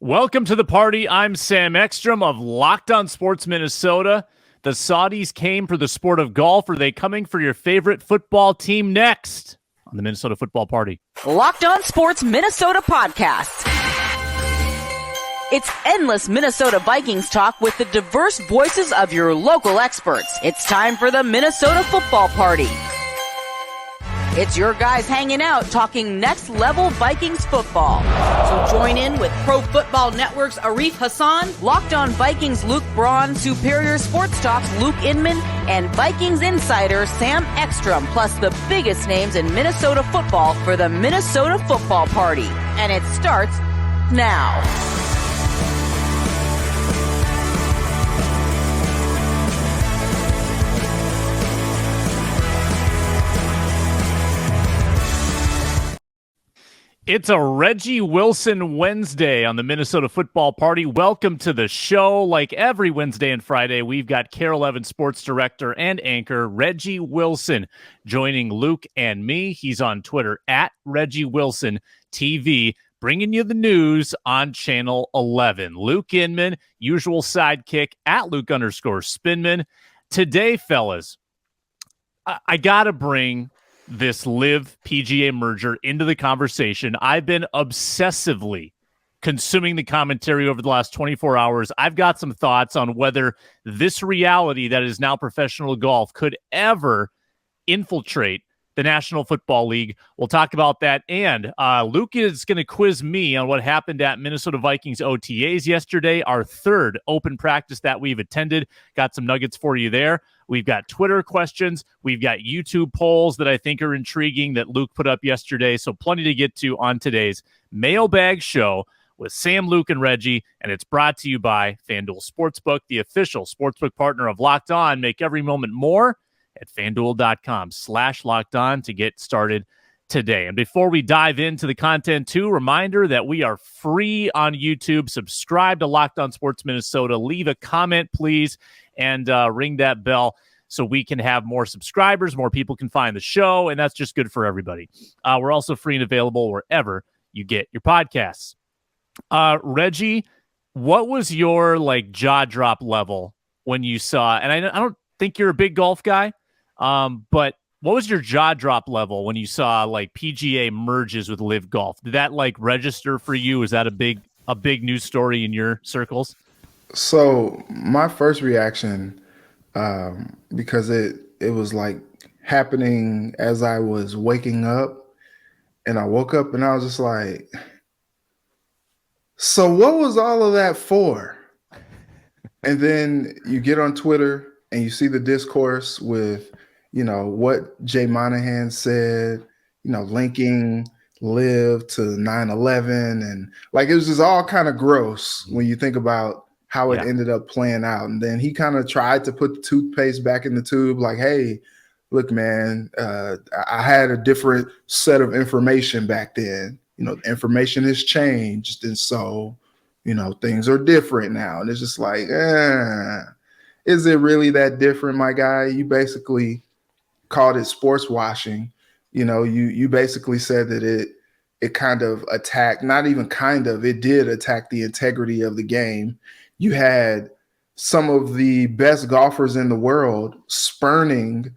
Welcome to the party. I'm Sam Ekstrom of Locked On Sports Minnesota. The Saudis came for the sport of golf. Are they coming for your favorite football team next on the Minnesota Football Party? Locked On Sports Minnesota podcast. It's endless Minnesota Vikings talk with the diverse voices of your local experts. It's time for the Minnesota Football Party. It's your guys hanging out talking next level Vikings football. So join in with Pro Football Network's Arif Hassan, Locked On Vikings Luke Braun, Superior Sports Talk's Luke Inman, and Vikings insider Sam Ekstrom, plus the biggest names in Minnesota football for the Minnesota Football Party. And it starts now. It's a Reggie Wilson Wednesday on the Minnesota Football Party. Welcome to the show. Like every Wednesday and Friday, we've got KARL-11 sports director and anchor Reggie Wilson joining Luke and me. He's on Twitter at Reggie Wilson TV, bringing you the news on Channel 11. Luke Inman, usual sidekick at Luke_Spinman. Today, fellas, I got to bring this Live PGA merger into the conversation. I've been obsessively consuming the commentary over the last 24 hours. I've got some thoughts on whether this reality that is now professional golf could ever infiltrate the National Football League. We'll talk about that. And Luke is going to quiz me on what happened at Minnesota Vikings OTAs yesterday, our third open practice that we've attended. Got some nuggets for you there. We've got Twitter questions. We've got YouTube polls that I think are intriguing that Luke put up yesterday. So plenty to get to on today's Mailbag Show with Sam, Luke, and Reggie. And it's brought to you by FanDuel Sportsbook, the official sportsbook partner of Locked On. Make every moment more at FanDuel.com/LockedOn to get started today. And before we dive into the content too, reminder that we are free on YouTube. Subscribe to Locked On Sports Minnesota. Leave a comment, please, and ring that bell so we can have more subscribers, more people can find the show, and that's just good for everybody. We're also free and available wherever you get your podcasts. Reggie, what was your jaw drop level when you saw, and I don't think you're a big golf guy, but what was your jaw drop level when you saw PGA merges with Live Golf? Did that register for you? Is that a big news story in your circles? So my first reaction, because it was happening as I was waking up, and I woke up and I was just like, so what was all of that for? And then you get on Twitter and you see the discourse with, what Jay Monahan said, linking Live to 9/11, and it was just all kind of gross when you think about how it ended up playing out. And then he kind of tried to put the toothpaste back in the tube, hey, look, man, I had a different set of information back then. The information has changed, and so, things are different now. And it's just is it really that different, my guy? You basically called it sports washing. You basically said that it kind of attacked, not even kind of, it did attack the integrity of the game. You had some of the best golfers in the world spurning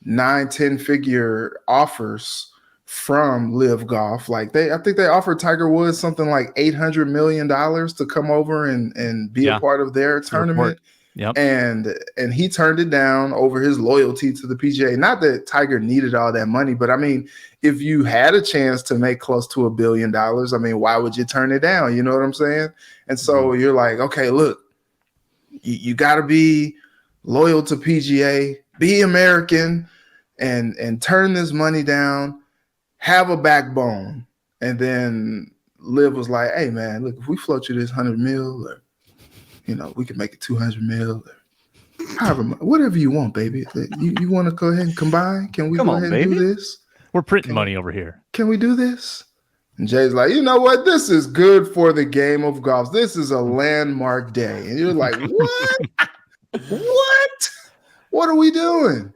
9-10 figure offers from Live Golf. I think they offered Tiger Woods something like $800 million to come over and be a part of their tournament. Yep. And he turned it down over his loyalty to the PGA. Not that Tiger needed all that money, but I mean, if you had a chance to make close to $1 billion, I mean, why would you turn it down? You know what I'm saying? And so you're like, okay, look, you got to be loyal to PGA, be American, and turn this money down, have a backbone. And then Liv was like, hey, man, look, if we float you this 100 mil, or we can make it 200 mil, or however, whatever you want, baby. You want to go ahead and combine? Can we go ahead and do this? We're printing money over here. Can we do this? And Jay's like, you know what? This is good for the game of golf. This is a landmark day. And you're like, what? What? What are we doing?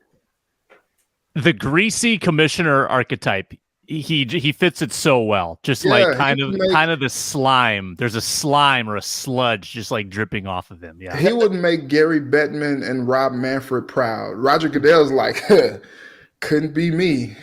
The greasy commissioner archetype He fits it so well. Just like Yeah, kind of the slime. There's a slime or a sludge just like dripping off of him. Yeah. he would make Gary Bettman and Rob Manfred proud. Roger Goodell's like, couldn't be me.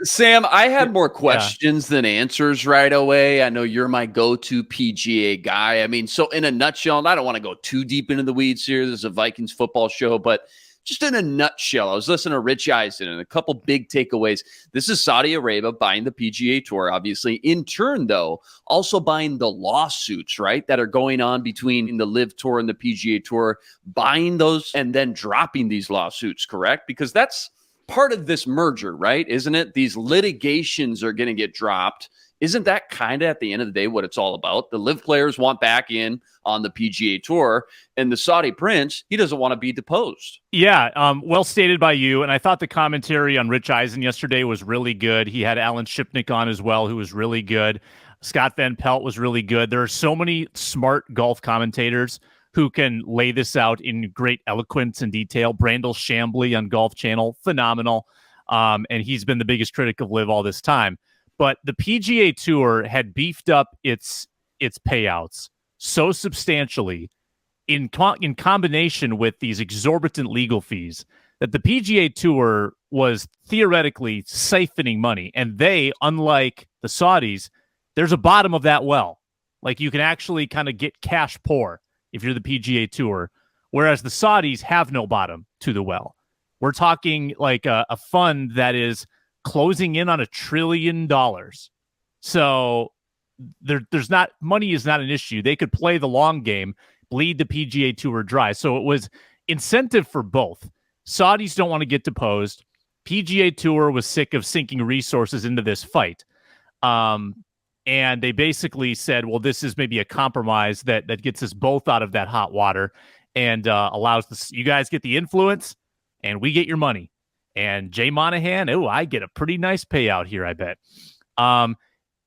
Sam, I had more questions than answers right away. I know you're my go-to PGA guy. I mean, so in a nutshell, and I don't want to go too deep into the weeds here. This is a Vikings football show, but just in a nutshell, I was listening to Rich Eisen and a couple big takeaways. This is Saudi Arabia buying the PGA Tour, obviously. In turn, though, also buying the lawsuits, right, that are going on between the LIV Tour and the PGA Tour, buying those and then dropping these lawsuits, correct? Because that's part of this merger, right? Isn't it? These litigations are going to get dropped. Isn't that kind of at the end of the day what it's all about? The LIV players want back in on the PGA Tour, and the Saudi prince, he doesn't want to be deposed. Yeah, well stated by you. And I thought the commentary on Rich Eisen yesterday was really good. He had Alan Shipnick on as well, who was really good. Scott Van Pelt was really good. There are so many smart golf commentators who can lay this out in great eloquence and detail. Brandel Chambly on Golf Channel, phenomenal. And he's been the biggest critic of LIV all this time. But the PGA Tour had beefed up its payouts so substantially in combination with these exorbitant legal fees that the PGA Tour was theoretically siphoning money. And they, unlike the Saudis, there's a bottom of that well. Like you can actually kind of get cash poor if you're the PGA Tour, whereas the Saudis have no bottom to the well. We're talking like a fund that is closing in on $1 trillion. So there's not, money is not an issue. They could play the long game, bleed the PGA Tour dry. So it was incentive for both. Saudis don't want to get deposed. PGA Tour was sick of sinking resources into this fight. And they basically said, well, this is maybe a compromise that gets us both out of that hot water and allows this, you guys get the influence and we get your money. And Jay Monahan, I get a pretty nice payout here, I bet.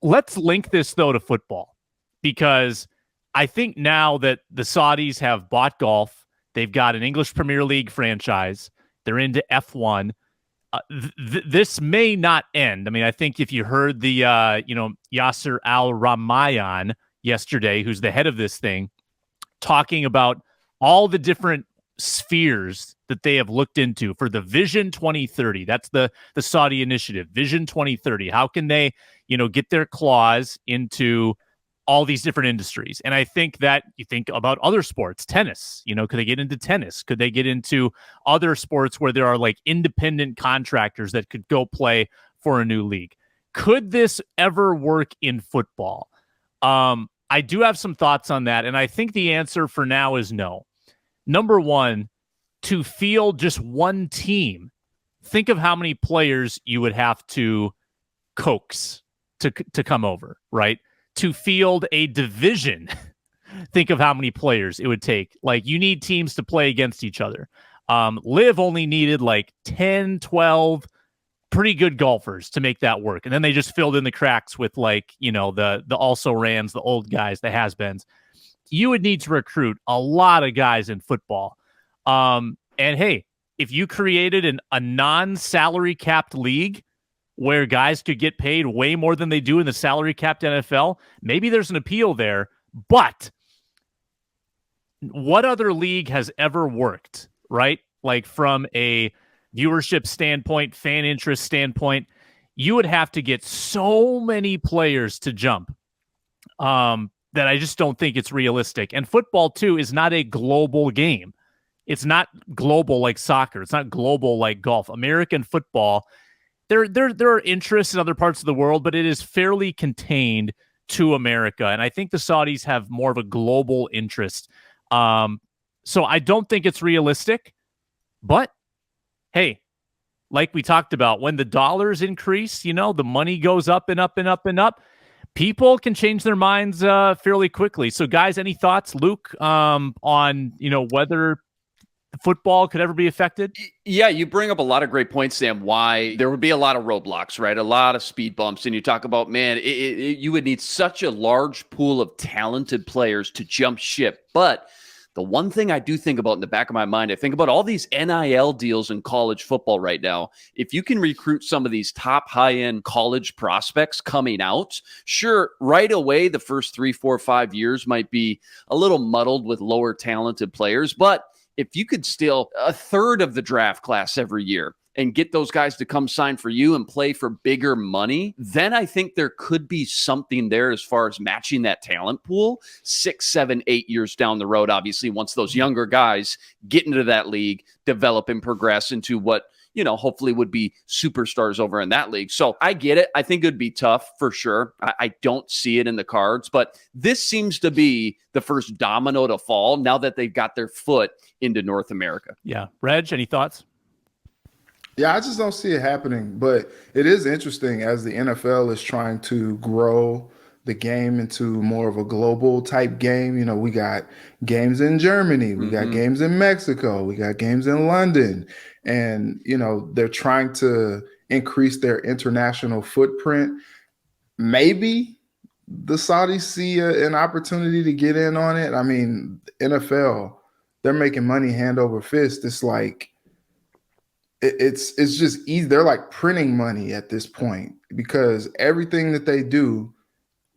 Let's link this, though, to football, because I think now that the Saudis have bought golf, they've got an English Premier League franchise, they're into F1. This may not end. I mean, I think if you heard the, Yasser Al-Ramayan yesterday, who's the head of this thing, talking about all the different spheres that they have looked into for the Vision 2030. That's the Saudi initiative, Vision 2030. How can they, get their claws into all these different industries? And I think that you think about other sports, tennis, could they get into tennis? Could they get into other sports where there are like independent contractors that could go play for a new league? Could this ever work in football? I do have some thoughts on that. And I think the answer for now is no. Number one, to field just one team, think of how many players you would have to coax to come over, right? To field a division, think of how many players it would take. Like, you need teams to play against each other. LIV only needed like 10, 12 pretty good golfers to make that work. And then they just filled in the cracks with like, the also-rans, the old guys, the has-beens. You would need to recruit a lot of guys in football. And hey, if you created a non-salary capped league where guys could get paid way more than they do in the salary capped NFL, maybe there's an appeal there. But what other league has ever worked, right? Like from a viewership standpoint, fan interest standpoint, you would have to get so many players to jump that I just don't think it's realistic. And football, too, is not a global game. It's not global like soccer. It's not global like golf. American football, there are interests in other parts of the world, but it is fairly contained to America. And I think the Saudis have more of a global interest. So I don't think it's realistic. But, hey, like we talked about, when the dollars increase, the money goes up and up and up and up. People can change their minds fairly quickly. So, guys, any thoughts, Luke, on whether football could ever be affected? Yeah, you bring up a lot of great points, Sam, why there would be a lot of roadblocks, right? A lot of speed bumps. And you talk about, man, you would need such a large pool of talented players to jump ship. But The one thing I do think about in the back of my mind, I think about all these NIL deals in college football right now. If you can recruit some of these top high-end college prospects coming out, sure, right away, the first 3, 4, 5 years might be a little muddled with lower talented players. But if you could steal a third of the draft class every year and get those guys to come sign for you and play for bigger money, then I think there could be something there as far as matching that talent pool 6, 7, 8 years down the road. Obviously, once those younger guys get into that league, develop and progress into what, hopefully would be superstars over in that league. So I get it. I think it'd be tough for sure. I don't see it in the cards, but this seems to be the first domino to fall now that they've got their foot into North America. Yeah. Reg, any thoughts? Yeah, I just don't see it happening, but it is interesting as the NFL is trying to grow the game into more of a global type game. We got games in Germany, we got games in Mexico, we got games in London, and, they're trying to increase their international footprint. Maybe the Saudis see an opportunity to get in on it. I mean, NFL, they're making money hand over fist. It's like, it's just easy. They're like printing money at this point because everything that they do,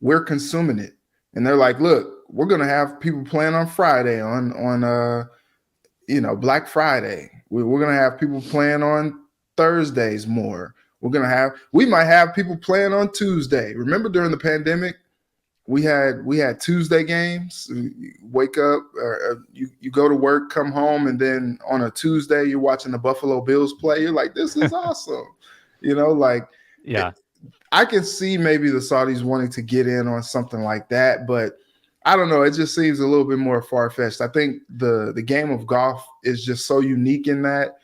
we're consuming it. And they're like, look, we're going to have people playing on Friday on Black Friday. We're going to have people playing on Thursdays more. We might have people playing on Tuesday. Remember during the pandemic, we had Tuesday games. You wake up, you go to work, come home, and then on a Tuesday you're watching the Buffalo Bills play. You're like, this is awesome. Yeah. I can see maybe the Saudis wanting to get in on something like that, but I don't know. It just seems a little bit more far-fetched. I think the game of golf is just so unique in that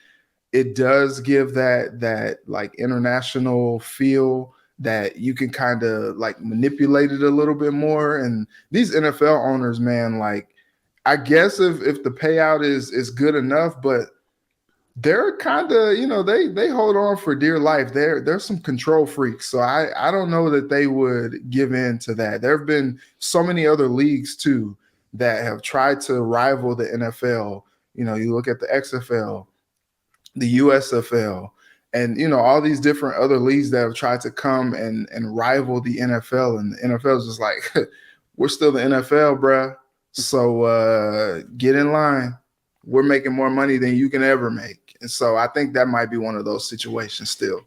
it does give that like international feel that you can kind of like manipulate it a little bit more. And these NFL owners, man, like, I guess if the payout is good enough, but they're kind of, they hold on for dear life. There's some control freaks. So I don't know that they would give in to that. There have been so many other leagues too that have tried to rival the NFL. You look at the XFL, the USFL, and, all these different other leagues that have tried to come and rival the NFL. And the NFL is just like, we're still the NFL, bruh. So get in line. We're making more money than you can ever make. And so I think that might be one of those situations still.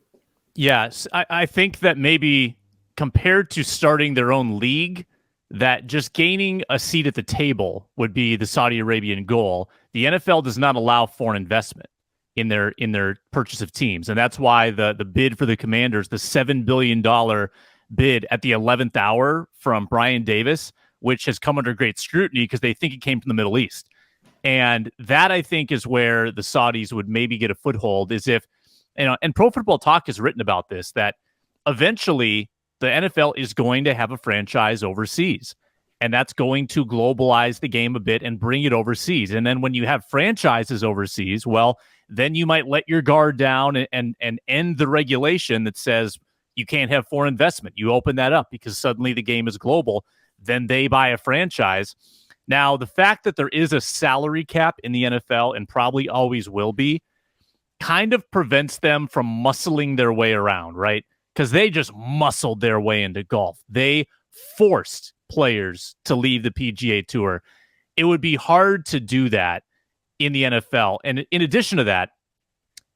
Yes. I think that maybe compared to starting their own league, that just gaining a seat at the table would be the Saudi Arabian goal. The NFL does not allow foreign investment in their purchase of teams. And that's why the bid for the Commanders, the $7 billion bid at the 11th hour from Brian Davis, which has come under great scrutiny because they think it came from the Middle East. And that, I think, is where the Saudis would maybe get a foothold, is if, and Pro Football Talk has written about this, that eventually the NFL is going to have a franchise overseas. And that's going to globalize the game a bit and bring it overseas. And then when you have franchises overseas, well, then you might let your guard down and end the regulation that says you can't have foreign investment. You open that up because suddenly the game is global. Then they buy a franchise. Now, the fact that there is a salary cap in the NFL and probably always will be kind of prevents them from muscling their way around, right? Because they just muscled their way into golf. They forced players to leave the PGA Tour. It would be hard to do that in the NFL. And in addition to that,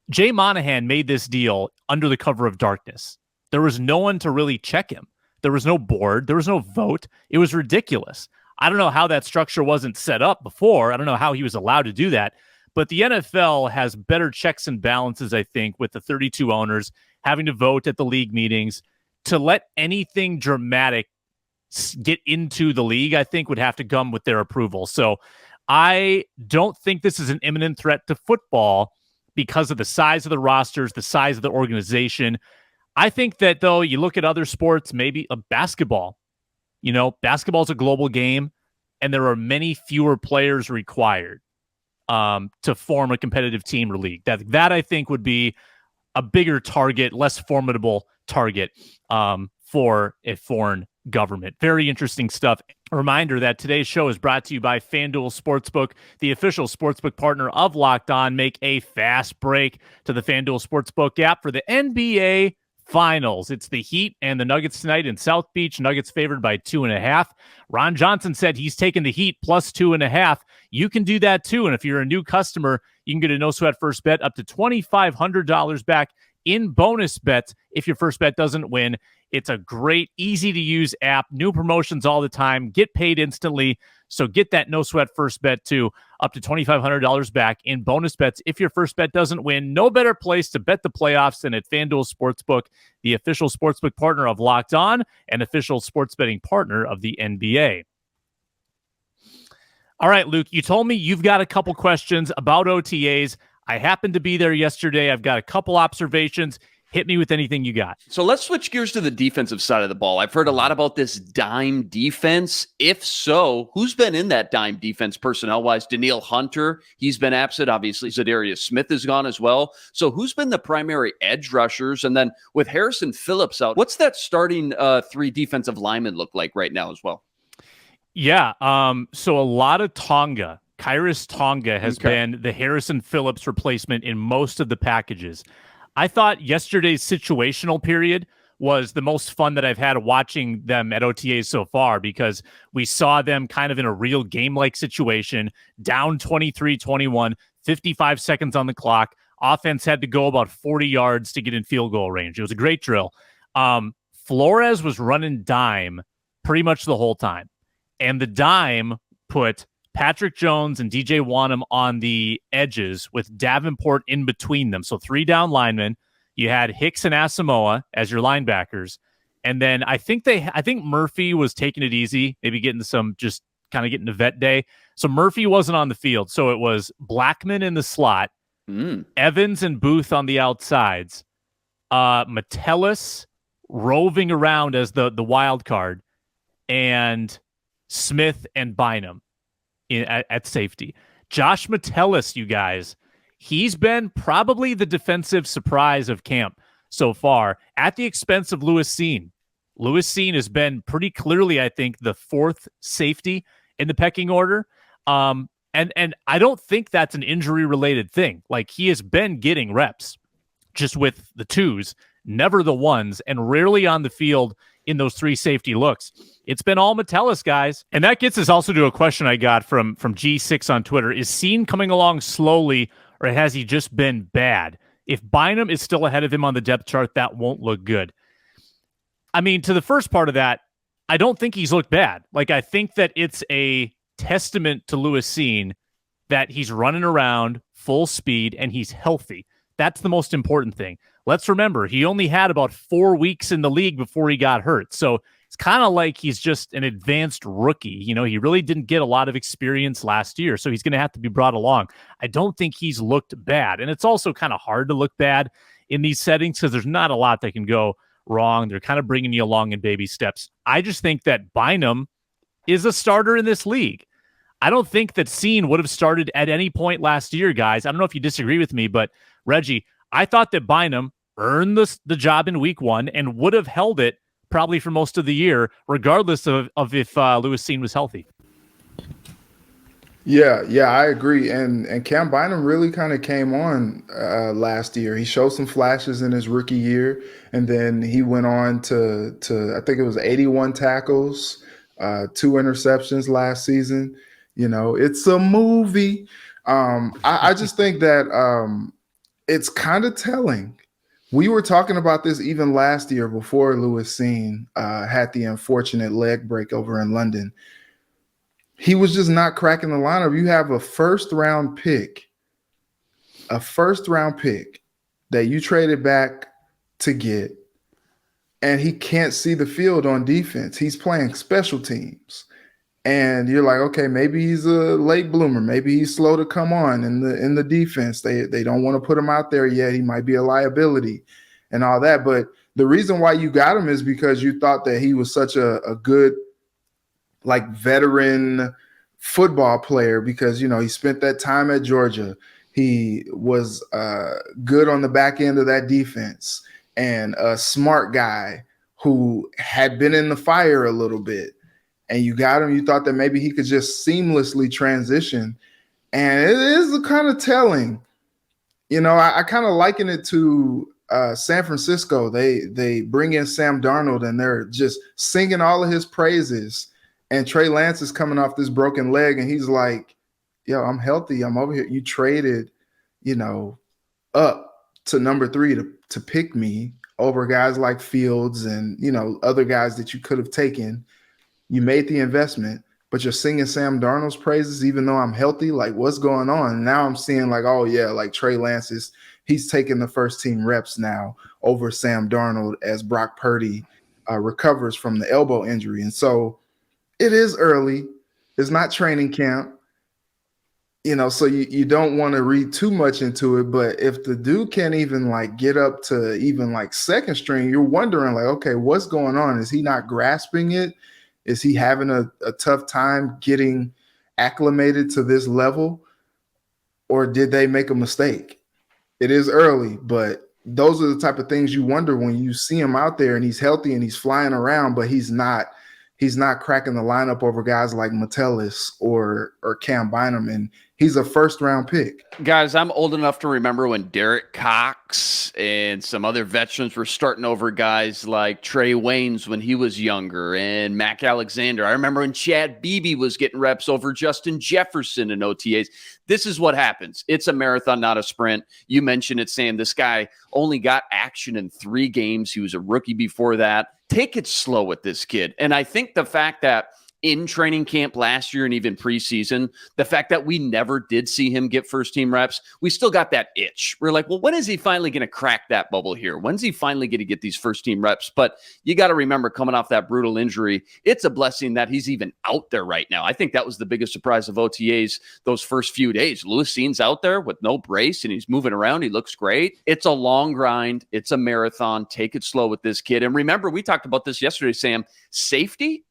Jay Monahan made this deal under the cover of darkness. There was no one to really check him. There was no board. There was no vote. It was ridiculous. I don't know how that structure wasn't set up before. I don't know how he was allowed to do that. But the NFL has better checks and balances, I think, with the 32 owners having to vote at the league meetings. To let anything dramatic get into the league, I think would have to come with their approval. So I don't think this is an imminent threat to football because of the size of the rosters, the size of the organization. I think that, though, you look at other sports, maybe a basketball. Basketball is a global game, and there are many fewer players required to form a competitive team or league. That I think would be a bigger target, less formidable target for a foreign government. Very interesting stuff. A reminder that today's show is brought to you by FanDuel Sportsbook, the official sportsbook partner of Locked On. Make a fast break to the FanDuel Sportsbook app for the NBA Finals. It's the Heat and the Nuggets tonight in South Beach. Nuggets favored by 2.5. Ron Johnson said he's taking the Heat plus 2.5. You can do that too. And if you're a new customer, you can get a no sweat first bet up to $2,500 back in bonus bets if your first bet doesn't win. It's a great, easy-to-use app. New promotions all the time. Get paid instantly. So get that no-sweat first bet, too, up to $2,500 back in bonus bets if your first bet doesn't win. No better place to bet the playoffs than at FanDuel Sportsbook, the official sportsbook partner of Locked On and official sports betting partner of the NBA. All right, Luke, you told me you've got a couple questions about OTAs. I happened to be there yesterday. I've got a couple observations. Hit me with anything you got. So let's switch gears to the defensive side of the ball. I've heard a lot about this dime defense. If so, who's been in that dime defense personnel-wise? Danielle Hunter, he's been absent. Obviously, Za'Darius Smith is gone as well. So who's been the primary edge rushers? And then with Harrison Phillips out, what's that starting three defensive linemen look like right now as well? Yeah, so a lot of Tonga. Kairos Tonga has been the Harrison Phillips replacement in most of the packages. I thought yesterday's situational period was the most fun that I've had watching them at OTAs so far, because we saw them kind of in a real game-like situation, down 23-21, 55 seconds on the clock. Offense had to go about 40 yards to get in field goal range. It was a great drill. Flores was running dime pretty much the whole time. And the dime put Patrick Jones and DJ Wanham on the edges with Davenport in between them. So 3 down linemen. You had Hicks and Asamoah as your linebackers. And then I think Murphy was taking it easy, maybe getting getting to vet day. So Murphy wasn't on the field. So it was Blackman in the slot, Evans and Booth on the outsides, Metellus roving around as the wild card, and Smith and Bynum at safety. Josh Metellus, you guys, he's been probably the defensive surprise of camp so far at the expense of Lewis Cine. Lewis Cine has been pretty clearly, I think, the 4th safety in the pecking order. And I don't think that's an injury-related thing. Like, he has been getting reps just with the 2s, never the 1s, and rarely on the field in those 3 safety looks. It's been all Metellus, guys. And that gets us also to a question I got from G6 on Twitter. Is Cine coming along slowly, or has he just been bad? If Bynum is still ahead of him on the depth chart, that won't look good. I mean, to the first part of that, I don't think he's looked bad. Like, I think that it's a testament to Lewis Cine that he's running around full speed and he's healthy. That's the most important thing. Let's remember, he only had about 4 weeks in the league before he got hurt. So it's kind of like he's just an advanced rookie. You know, he really didn't get a lot of experience last year, so he's going to have to be brought along. I don't think he's looked bad. And it's also kind of hard to look bad in these settings because there's not a lot that can go wrong. They're kind of bringing you along in baby steps. I just think that Bynum is a starter in this league. I don't think that Cine would have started at any point last year, guys. I don't know if you disagree with me, but Reggie, I thought that Bynum earned the job in week 1 and would have held it probably for most of the year, regardless of if Lewis Cine was healthy. Yeah, I agree. And Cam Bynum really kind of came on last year. He showed some flashes in his rookie year, and then he went on to I think it was 81 tackles, 2 interceptions last season. You know, it's a movie. I just think that it's kind of telling. We were talking about this even last year before Lewis Cine had the unfortunate leg break over in London. He was just not cracking the lineup. You have a first round pick that you traded back to get, and he can't see the field on defense. He's playing special teams. And you're like, okay, maybe he's a late bloomer. Maybe he's slow to come on in the defense. They don't want to put him out there yet. He might be a liability and all that. But the reason why you got him is because you thought that he was such a good, like, veteran football player because, you know, he spent that time at Georgia. He was good on the back end of that defense and a smart guy who had been in the fire a little bit, and you got him. You thought that maybe he could just seamlessly transition, and it is kind of telling. I kind of liken it to San Francisco. They bring in Sam Darnold, and they're just singing all of his praises. And Trey Lance is coming off this broken leg, and he's like, yo, I'm healthy. I'm over here. You traded, up to number 3 to pick me over guys like Fields and, other guys that you could have taken. You made the investment, but you're singing Sam Darnold's praises, even though I'm healthy. Like, what's going on? And now I'm seeing like, oh yeah, like Trey Lance he's taking the first team reps now over Sam Darnold as Brock Purdy recovers from the elbow injury. And so it is early. It's not training camp. So you don't want to read too much into it, but if the dude can't even like get up to even like second string, you're wondering like, okay, what's going on? Is he not grasping it? Is he having a tough time getting acclimated to this level? Or did they make a mistake? It is early, but those are the type of things you wonder when you see him out there and he's healthy and he's flying around, but he's not cracking the lineup over guys like Metellus or Cam Bynum, and he's a first-round pick. Guys, I'm old enough to remember when Derek Cox and some other veterans were starting over guys like Trey Waynes when he was younger and Mac Alexander. I remember when Chad Beebe was getting reps over Justin Jefferson in OTAs. This is what happens. It's a marathon, not a sprint. You mentioned it, Sam. This guy only got action in 3 games. He was a rookie before that. Take it slow with this kid. And I think the fact that in training camp last year and even preseason, the fact that we never did see him get first team reps, we still got that itch. We're like, well, when is he finally going to crack that bubble here? When's he finally going to get these first team reps? But you got to remember, coming off that brutal injury, it's a blessing that he's even out there right now. I think that was the biggest surprise of OTAs those first few days. Lewis Cine's out there with no brace and he's moving around. He looks great. It's a long grind. It's a marathon. Take it slow with this kid. And remember, we talked about this yesterday, Sam, safety.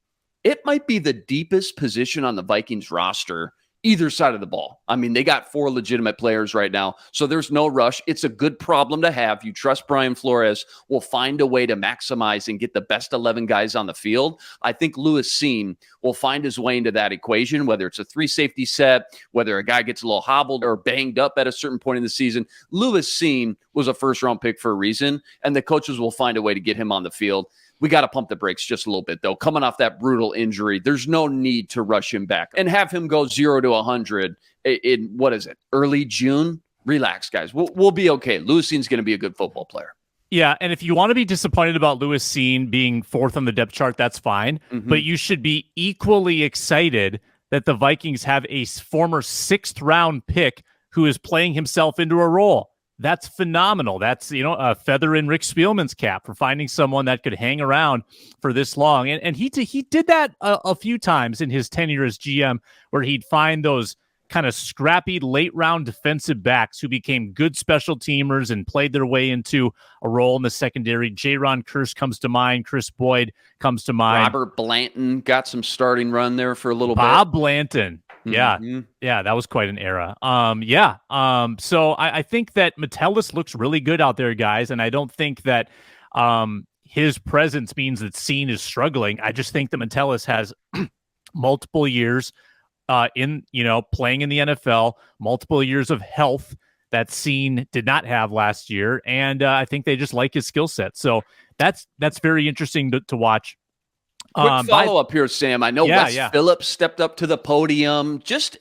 It might be the deepest position on the Vikings roster, either side of the ball. I mean, they got 4 legitimate players right now, so there's no rush. It's a good problem to have. You trust Brian Flores will find a way to maximize and get the best 11 guys on the field. I think Lewis Cine will find his way into that equation, whether it's a 3-safety set, whether a guy gets a little hobbled or banged up at a certain point in the season. Lewis Cine was a first-round pick for a reason, and the coaches will find a way to get him on the field. We got to pump the brakes just a little bit, though. Coming off that brutal injury, there's no need to rush him back and have him go 0 to 100 in, what is it, early June? Relax, guys. We'll be okay. Lewis Cine's going to be a good football player. Yeah, and if you want to be disappointed about Lewis Cine being 4th on the depth chart, that's fine. Mm-hmm. But you should be equally excited that the Vikings have a former 6th-round pick who is playing himself into a role. That's phenomenal. That's, a feather in Rick Spielman's cap for finding someone that could hang around for this long. And he did that a few times in his tenure as GM, where he'd find those kind of scrappy late round defensive backs who became good special teamers and played their way into a role in the secondary. Jaron Kearse comes to mind. Chris Boyd comes to mind. Robert Blanton got some starting run there for a little bit. Bob Blanton. Yeah. Mm-hmm. Yeah. That was quite an era. So I think that Metellus looks really good out there, guys. And I don't think that his presence means that Cine is struggling. I just think that Metellus has multiple years playing in the NFL, multiple years of health that Cine did not have last year. And I think they just like his skill set. So that's very interesting to watch. Quick follow-up here, Sam. I know Wes Phillips stepped up to the podium. Just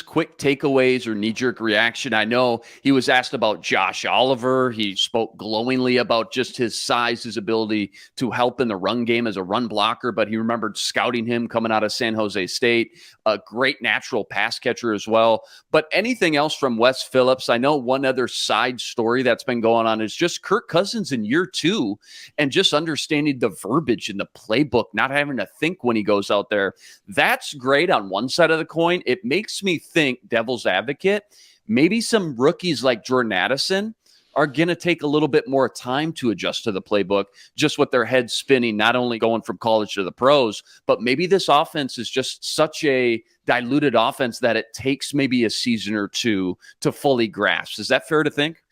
quick takeaways or knee-jerk reaction. I know he was asked about Josh Oliver. He spoke glowingly about just his size, his ability to help in the run game as a run blocker, but he remembered scouting him coming out of San Jose State. A great natural pass catcher as well. But anything else from Wes Phillips? I know one other side story that's been going on is just Kirk Cousins in year 2 and just understanding the verbiage in the playbook, not having to think when he goes out there. That's great on one side of the coin. It makes me think, devil's advocate, maybe some rookies like Jordan Addison are going to take a little bit more time to adjust to the playbook, just with their heads spinning, not only going from college to the pros, but maybe this offense is just such a diluted offense that it takes maybe a season or 2 to fully grasp. Is that fair to think?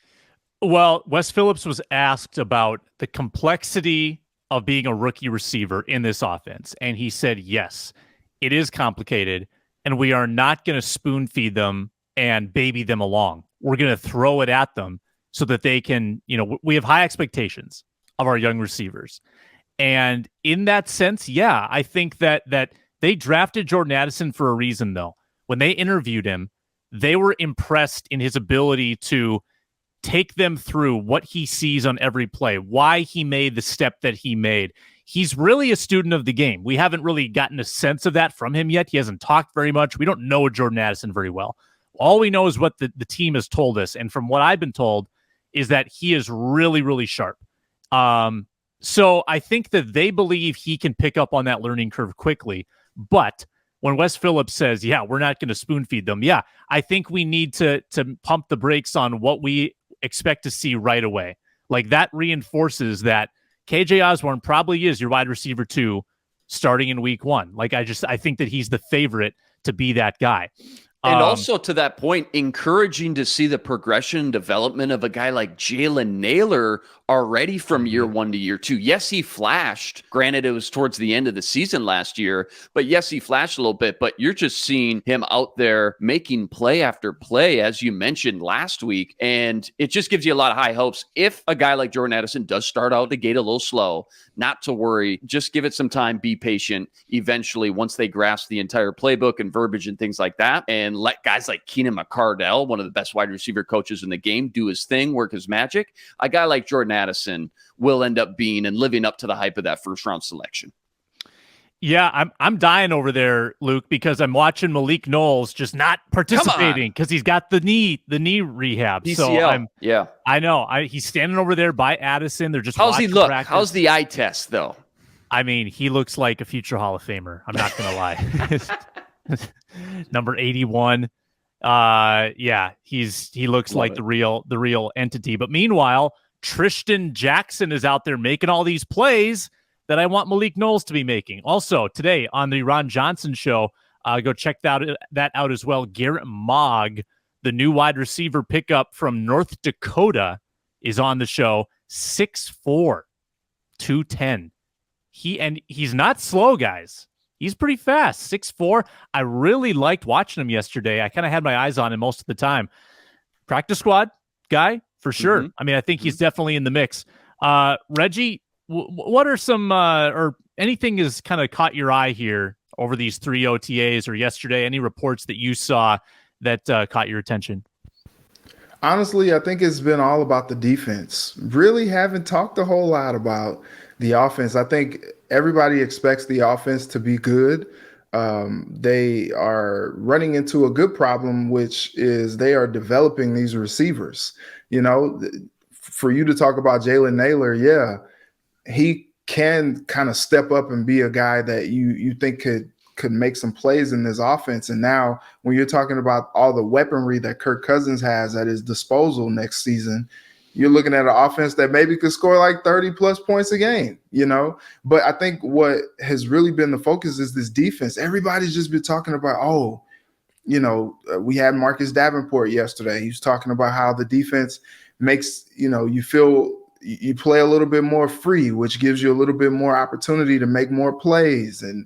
Well, Wes Phillips was asked about the complexity of being a rookie receiver in this offense. And he said, yes, it is complicated, and we are not going to spoon feed them and baby them along. We're going to throw it at them so that they can, we have high expectations of our young receivers. And in that sense, yeah, I think that they drafted Jordan Addison for a reason, though. When they interviewed him, they were impressed in his ability to take them through what he sees on every play, why he made the step that he made. He's really a student of the game. We haven't really gotten a sense of that from him yet. He hasn't talked very much. We don't know Jordan Addison very well. All we know is what the team has told us. And from what I've been told is that he is really, really sharp. So I think that they believe he can pick up on that learning curve quickly. But when Wes Phillips says, yeah, we're not going to spoon feed them. Yeah, I think we need to pump the brakes on what we expect to see right away. Like, that reinforces that KJ Osborne probably is your wide receiver 2 starting in week 1. Like, I think that he's the favorite to be that guy. And also, to that point, encouraging to see the progression and development of a guy like Jalen Nailor already from year 1 to year 2. Yes, he flashed. Granted, it was towards the end of the season last year, but yes, he flashed a little bit. But you're just seeing him out there making play after play, as you mentioned last week. And it just gives you a lot of high hopes. If a guy like Jordan Addison does start out the gate a little slow, not to worry. Just give it some time. Be patient. Eventually, once they grasp the entire playbook and verbiage and things like that, and let guys like Keenan McCardell, one of the best wide receiver coaches in the game, do his thing, work his magic, a guy like Jordan Addison will end up being and living up to the hype of that first-round selection. Yeah, I'm dying over there, Luke, because I'm watching Malik Knowles just not participating because he's got the knee rehab. PCL. So I know. He's standing over there by Addison. They're just how's he look? Practice. How's the eye test though? I mean, he looks like a future Hall of Famer. I'm not gonna lie. Number 81. Yeah, he looks like the real entity. But meanwhile, Tristan Jackson is out there making all these plays that I want Malik Knowles to be making. Also, today on the Ron Johnson Show, go check that out as well. Garrett Mogg, the new wide receiver pickup from North Dakota, is on the show. 6'4", 210. He's not slow, guys. He's pretty fast. 6'4". I really liked watching him yesterday. I kind of had my eyes on him most of the time. Practice squad guy, for sure. I mean, I think he's definitely in the mix. Reggie, what are some or anything has kind of caught your eye here over these 3 OTAs or yesterday? Any reports that you saw that caught your attention? Honestly, I think it's been all about the defense. Really haven't talked a whole lot about the offense. I think everybody expects the offense to be good. They are running into a good problem, which is they are developing these receivers. For you to talk about Jalen Nailor, yeah, he can kind of step up and be a guy that you think could make some plays in this offense. And now when you're talking about all the weaponry that Kirk Cousins has at his disposal next season, you're looking at an offense that maybe could score like 30 plus points a game, But I think what has really been the focus is this defense. Everybody's just been talking about, we had Marcus Davenport yesterday. He was talking about how the defense makes, you feel you play a little bit more free, which gives you a little bit more opportunity to make more plays. And,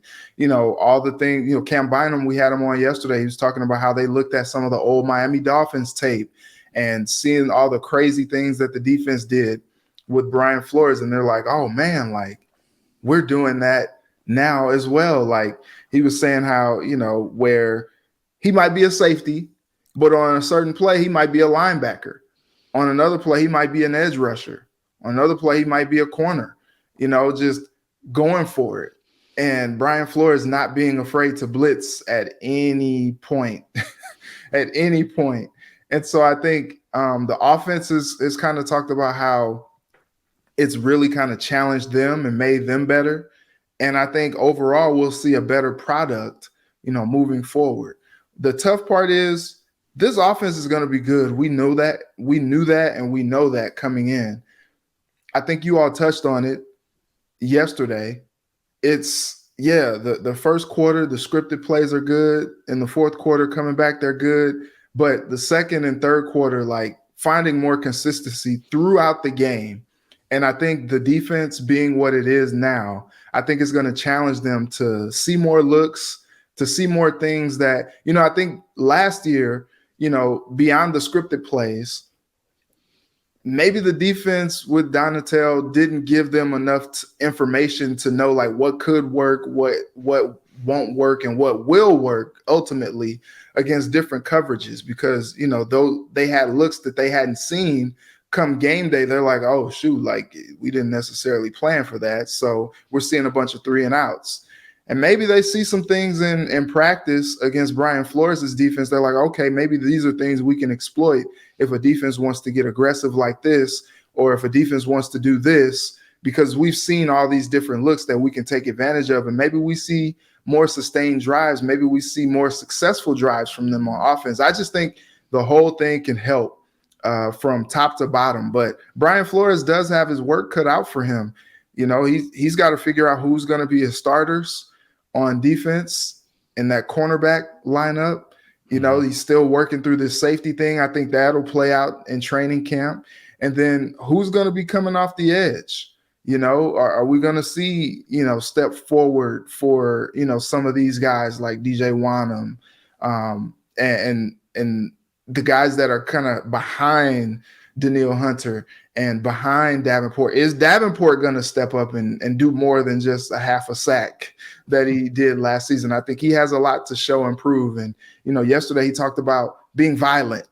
all the things, Cam Bynum, we had him on yesterday. He was talking about how they looked at some of the old Miami Dolphins tape and seeing all the crazy things that the defense did with Brian Flores. And they're like, oh man, like we're doing that now as well. Like he was saying how, where he might be a safety, but on a certain play, he might be a linebacker. On another play, he might be an edge rusher. On another play, he might be a corner, just going for it. And Brian Flores not being afraid to blitz at any point, at any point. And so I think the offense is kind of talked about how it's really kind of challenged them and made them better. And I think overall we'll see a better product, moving forward. The tough part is this offense is going to be good. We know that. We knew that, and we know that coming in. I think you all touched on it yesterday. It's, the first quarter, the scripted plays are good. In the fourth quarter, coming back, they're good. But the second and third quarter, like finding more consistency throughout the game And I think the defense being what it is now, I think it's going to challenge them to see more looks, to see more things that, I think last year, beyond the scripted plays, maybe the defense with Donatel didn't give them enough information to know like what could work, what won't work, and what will work ultimately against different coverages, because though they had looks that they hadn't seen, come game day they're like, oh shoot, like we didn't necessarily plan for that, so we're seeing a bunch of 3-and-outs. And maybe they see some things in practice against Brian Flores' defense. They're like, okay, maybe these are things we can exploit if a defense wants to get aggressive like this, or if a defense wants to do this, because we've seen all these different looks that we can take advantage of. And maybe we see more sustained drives. Maybe we see more successful drives from them on offense. I just think the whole thing can help from top to bottom. But Brian Flores does have his work cut out for him. He's got to figure out who's going to be his starters on defense in that cornerback lineup. He's still working through this safety thing. I think that'll play out in training camp. And then who's going to be coming off the edge? Are we going to see, step forward for, some of these guys like DJ Wanham and the guys that are kind of behind Danielle Hunter and behind Davenport? Is Davenport going to step up and do more than just a half a sack that he did last season? I think he has a lot to show and prove. And, yesterday he talked about being violent,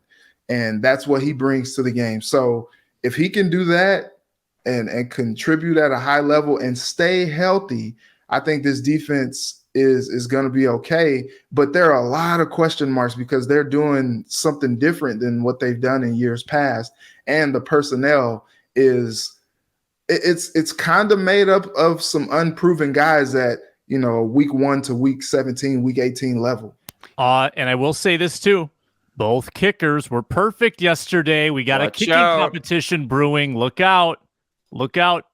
and that's what he brings to the game. So if he can do that and contribute at a high level and stay healthy, I think this defense is going to be okay. But there are a lot of question marks because they're doing something different than what they've done in years past. And the personnel it's kind of made up of some unproven guys at, week 1 to week 17, week 18 level. And I will say this too. Both kickers were perfect yesterday. We got a kicking competition brewing. Look out,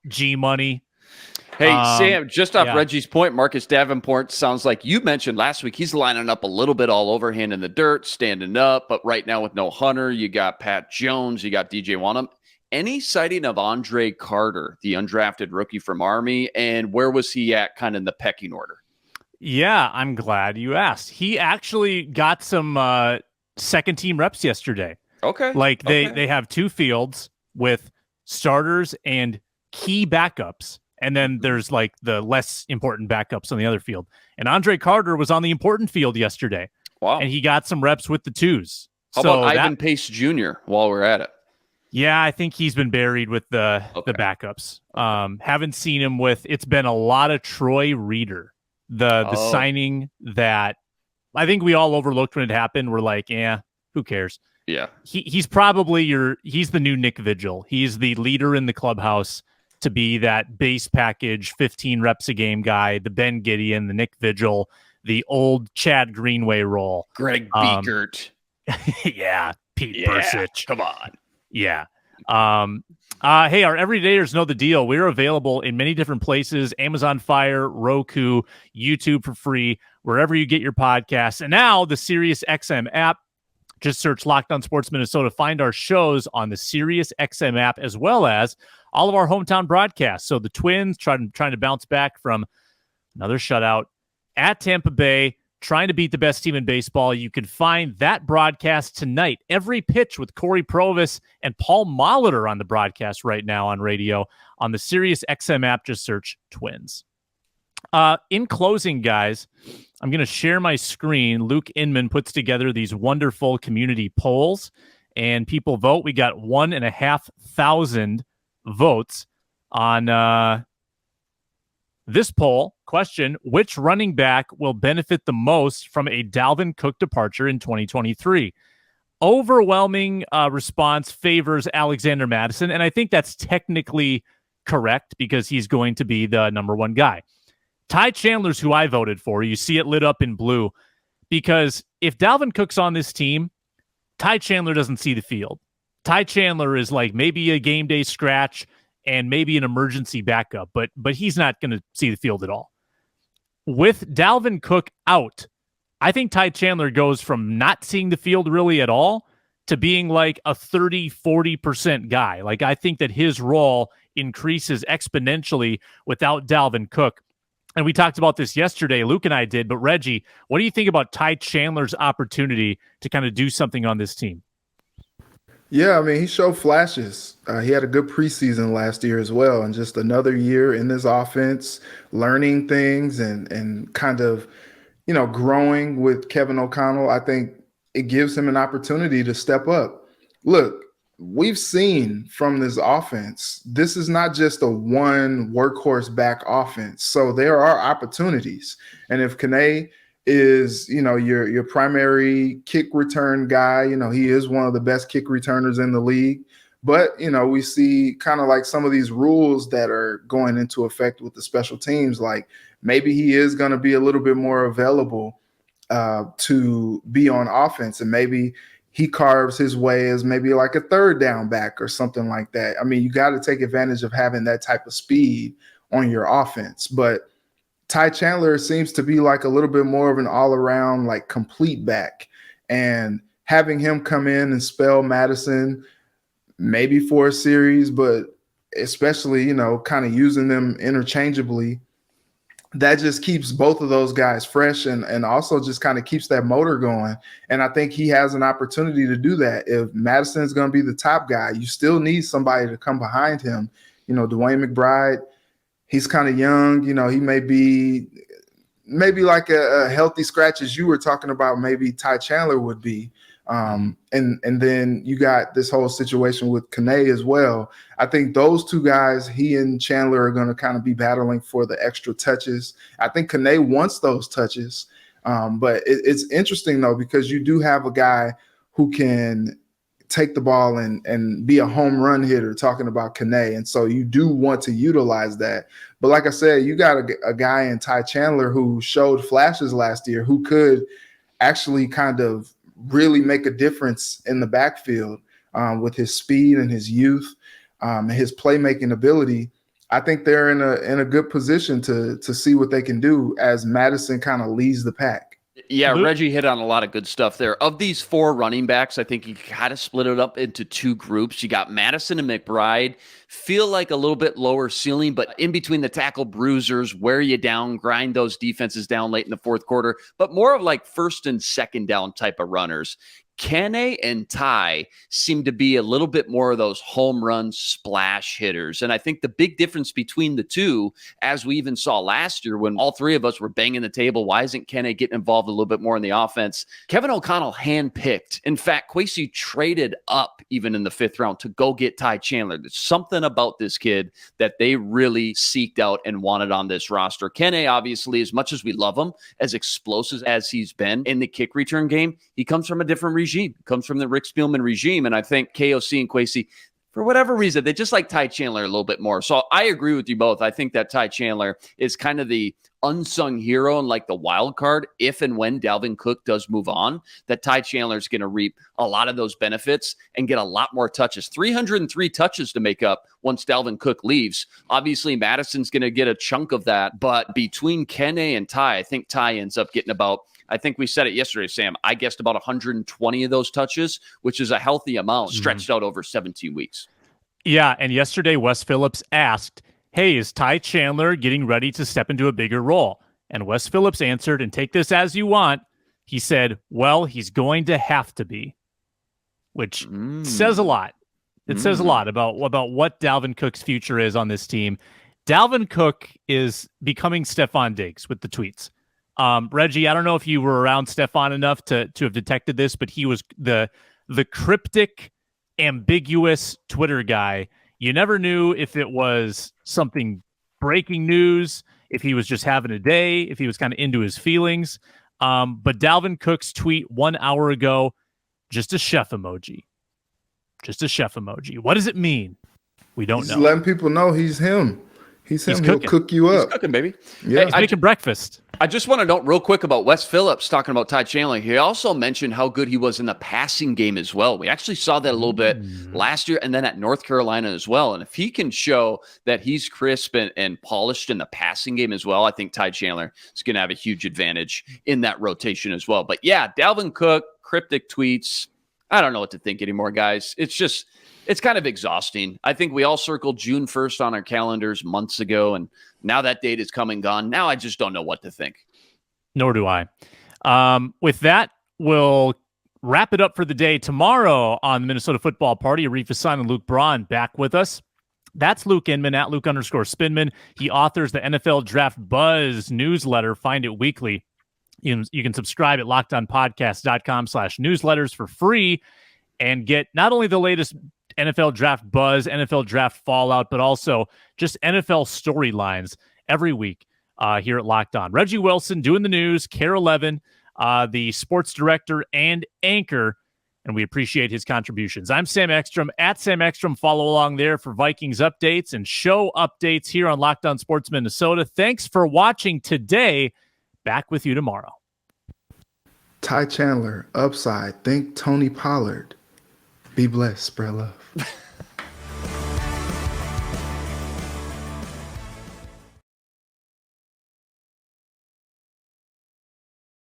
G-Money. Hey, Sam, just off Reggie's point, Marcus Davenport sounds like you mentioned last week. He's lining up a little bit all over, hand in the dirt, standing up. But right now with no Hunter, you got Pat Jones, you got DJ Wanham. Any sighting of Andre Carter, the undrafted rookie from Army, and where was he at kind of in the pecking order? Yeah, I'm glad you asked. He actually got some second team reps yesterday. Okay. Like they have two fields with starters and key backups. And then there's like the less important backups on the other field. And Andre Carter was on the important field yesterday. Wow. And he got some reps with the twos. How about Ivan Pace Jr. while we're at it? Yeah, I think he's been buried with the backups. Haven't seen him it's been a lot of Troy Reeder. The signing that I think we all overlooked when it happened. We're like, yeah, who cares? Yeah. He's probably he's the new Nick Vigil. He's the leader in the clubhouse to be that base package, 15 reps a game guy, the Ben Gideon, the Nick Vigil, the old Chad Greenway role. Greg Biekert. Yeah. Pete Persich. Come on. Yeah. Hey, our everydayers know the deal. We're available in many different places: Amazon Fire, Roku, YouTube for free, wherever you get your podcasts. And now the SiriusXM app. Just search Locked On Sports Minnesota. Find our shows on the SiriusXM app, as well as all of our hometown broadcasts. So the Twins trying to bounce back from another shutout at Tampa Bay, trying to beat the best team in baseball. You can find that broadcast tonight. Every pitch with Corey Provis and Paul Molitor on the broadcast right now on radio on the SiriusXM app. Just search Twins. In closing, guys, I'm going to share my screen. Luke Inman puts together these wonderful community polls, and people vote. We got 1,500 votes on this poll. Question: which running back will benefit the most from a Dalvin Cook departure in 2023? Overwhelming response favors Alexander Mattison, and I think that's technically correct because he's going to be the number one guy. Ty Chandler's who I voted for. You see it lit up in blue because if Dalvin Cook's on this team, Ty Chandler doesn't see the field. Ty Chandler is like maybe a game day scratch and maybe an emergency backup, but he's not going to see the field at all. With Dalvin Cook out, I think Ty Chandler goes from not seeing the field really at all to being like a 30-40% guy. Like I think that his role increases exponentially without Dalvin Cook. And we talked about this yesterday, Luke and I did, but Reggie, what do you think about Ty Chandler's opportunity to kind of do something on this team? Yeah, I mean, he showed flashes. He had a good preseason last year as well, and just another year in this offense, learning things and kind of, growing with Kevin O'Connell. I think it gives him an opportunity to step up. Look, we've seen from this offense, this is not just a one workhorse back offense. So there are opportunities. And if Kene is, your primary kick return guy, he is one of the best kick returners in the league. But, we see kind of like some of these rules that are going into effect with the special teams, like maybe he is going to be a little bit more available to be on offense, and maybe he carves his way as maybe like a third down back or something like that. I mean, you got to take advantage of having that type of speed on your offense. But Ty Chandler seems to be like a little bit more of an all-around, like complete back, and having him come in and spell Madison maybe for a series, but especially, kind of using them interchangeably, that just keeps both of those guys fresh and also just kind of keeps that motor going. And I think he has an opportunity to do that. If Madison is going to be the top guy, you still need somebody to come behind him. Dwayne McBride, he's kind of young. He may be like a healthy scratch, as you were talking about, maybe Ty Chandler would be. And then you got this whole situation with Kene as well. I think those two guys, he and Chandler, are going to kind of be battling for the extra touches. I think Kene wants those touches. But it's interesting, though, because you do have a guy who can take the ball and be a home run hitter, talking about Kene. And so you do want to utilize that. But like I said, you got a guy in Ty Chandler who showed flashes last year, who could actually kind of really make a difference in the backfield with his speed and his youth, and his playmaking ability. I think they're in a good position to see what they can do as Madison kind of leads the pack. Yeah, Reggie hit on a lot of good stuff there. Of these four running backs, I think you kind of split it up into two groups. You got Madison and McBride, feel like a little bit lower ceiling, but in between the tackle bruisers, wear you down, grind those defenses down late in the fourth quarter, but more of like first and second down type of runners. Kene and Ty seem to be a little bit more of those home run splash hitters. And I think the big difference between the two, as we even saw last year when all three of us were banging the table, why isn't Kene getting involved a little bit more in the offense? Kevin O'Connell handpicked. In fact, Kwesi traded up even in the fifth round to go get Ty Chandler. There's something about this kid that they really seeked out and wanted on this roster. Kene, obviously, as much as we love him, as explosive as he's been in the kick return game, he comes from a different regime. Comes from the Rick Spielman regime. And I think KOC and Kwesi, for whatever reason, they just like Ty Chandler a little bit more. So I agree with you both. I think that Ty Chandler is kind of the unsung hero and like the wild card if and when Dalvin Cook does move on, that Ty Chandler is going to reap a lot of those benefits and get a lot more touches. 303 touches to make up once Dalvin Cook leaves. Obviously, Madison's going to get a chunk of that, but between Kene and Ty, I think Ty ends up getting about, I think we said it yesterday, Sam, I guessed about 120 of those touches, which is a healthy amount stretched out over 17 weeks. Yeah, and yesterday Wes Phillips asked, hey, is Ty Chandler getting ready to step into a bigger role? And Wes Phillips answered, and take this as you want, he said, well, he's going to have to be, which says a lot. It says a lot about what Dalvin Cook's future is on this team. Dalvin Cook is becoming Stephon Diggs with the tweets. Reggie, I don't know if you were around Stephon enough to have detected this, but he was the cryptic, ambiguous Twitter guy. You never knew if it was something breaking news, if he was just having a day, if he was kind of into his feelings. But Dalvin Cook's tweet 1 hour ago, just a chef emoji. Just a chef emoji. What does it mean? We don't know. Just letting people know he's him. He's him. He'll cooking. Cook you up. He's cooking, baby. Yeah. He's making breakfast. I just want to note real quick about Wes Phillips talking about Ty Chandler. He also mentioned how good he was in the passing game as well. We actually saw that a little bit last year and then at North Carolina as well. And if he can show that he's crisp and polished in the passing game as well, I think Ty Chandler is going to have a huge advantage in that rotation as well. But yeah, Dalvin Cook, cryptic tweets. I don't know what to think anymore, guys. It's just it's kind of exhausting. I think we all circled June 1st on our calendars months ago, and now that date is come and gone. Now I just don't know what to think. Nor do I. With that, we'll wrap it up for the day. Tomorrow on the Minnesota Football Party, Lewis Cine and Luke Braun back with us. That's Luke Inman at Luke_Spinman. He authors the NFL Draft Buzz newsletter. Find it weekly. You can subscribe at lockedonpodcast.com/newsletters for free and get not only the latest NFL Draft Buzz, NFL Draft Fallout, but also just NFL storylines every week here at Locked On. Reggie Wilson doing the news, KARE 11, the sports director and anchor, and we appreciate his contributions. I'm Sam Ekstrom at Sam Ekstrom. Follow along there for Vikings updates and show updates here on Locked On Sports Minnesota. Thanks for watching today. Back with you tomorrow. Ty Chandler, upside. Think Tony Pollard. Be blessed. Spread love.